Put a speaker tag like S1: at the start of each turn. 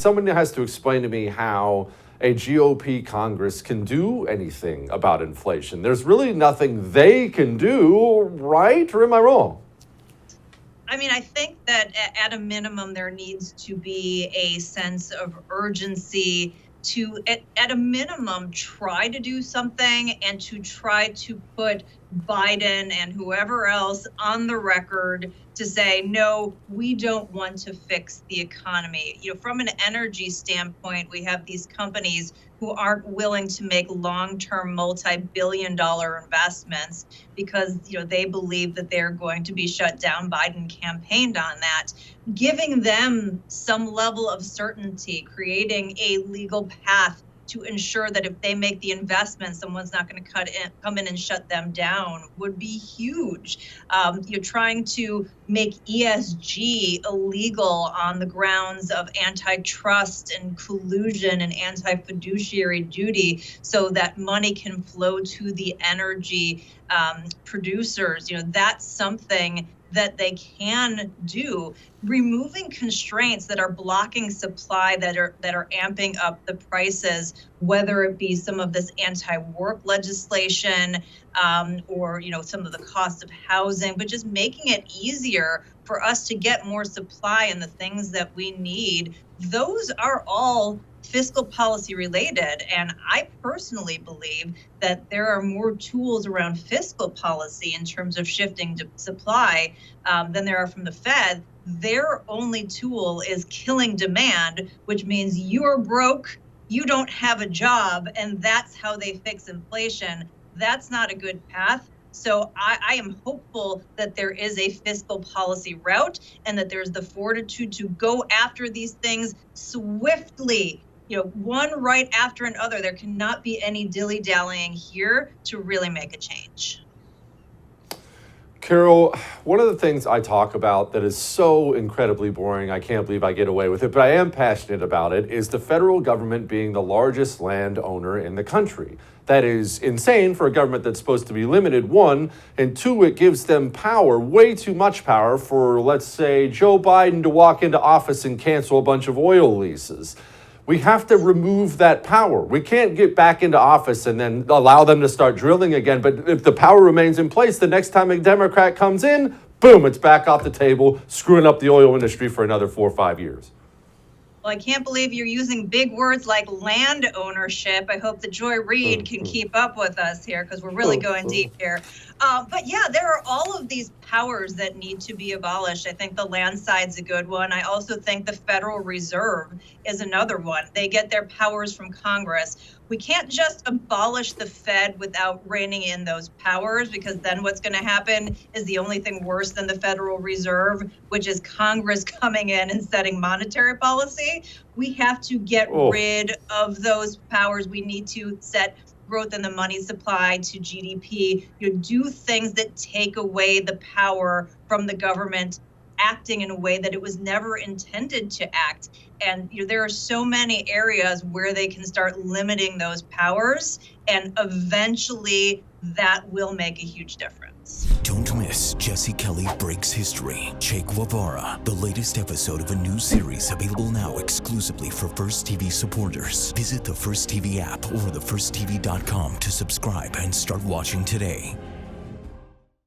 S1: Someone has to explain to me how a GOP Congress can do anything about inflation. There's really nothing they can do, right? Or am I wrong?
S2: I mean, I think that at a minimum, there needs to be a sense of urgency to, at a minimum, try to do something and to try to put Biden and whoever else on the record to say, no, we don't want to fix the economy. From an energy standpoint, we have these companies who aren't willing to make long-term multi-billion-dollar investments because they believe that they're going to be shut down. Biden campaigned on that. Giving them some level of certainty, creating a legal path to ensure that if they make the investment, someone's not going to come in and shut them down would be huge. You're trying to make ESG illegal on the grounds of antitrust and collusion and anti-fiduciary duty so that money can flow to the energy producers. That's something that they can do. Removing constraints that are blocking supply, that are amping up the prices, whether it be some of this anti-work legislation or some of the cost of housing, but just making it easier for us to get more supply and the things that we need. Those are all fiscal policy related. And I personally believe that there are more tools around fiscal policy in terms of shifting supply than there are from the Fed. Their only tool is killing demand, which means you're broke, you don't have a job, and that's how they fix inflation. That's not a good path. So I am hopeful that there is a fiscal policy route and that there's the fortitude to go after these things swiftly, one right after another. There cannot be any dilly-dallying here to really make a change.
S1: Carol, one of the things I talk about that is so incredibly boring, I can't believe I get away with it, but I am passionate about it, is the federal government being the largest landowner in the country. That is insane for a government that's supposed to be limited, one, and two, it gives them power, way too much power for, let's say, Joe Biden to walk into office and cancel a bunch of oil leases. We have to remove that power. We can't get back into office and then allow them to start drilling again. But if the power remains in place, the next time a Democrat comes in, boom, it's back off the table, screwing up the oil industry for another 4 or 5 years.
S2: Well, I can't believe you're using big words like land ownership. I hope that Joy Reid can keep up with us here because we're really going deep here. But yeah, there are all of these powers that need to be abolished. I think the land side's a good one. I also think the Federal Reserve is another one. They get their powers from Congress. We can't just abolish the Fed without reining in those powers, because then what's going to happen is the only thing worse than the Federal Reserve, which is Congress coming in and setting monetary policy. We have to get rid of those powers. We need to set growth in the money supply to GDP, do things that take away the power from the government acting in a way that it was never intended to act. And there are so many areas where they can start limiting those powers, and eventually that will make a huge difference.
S3: Don't miss Jesse Kelly Breaks History, Che Guevara, the latest episode of a new series available now exclusively for First TV supporters. Visit the First TV app or thefirsttv.com to subscribe and start watching today.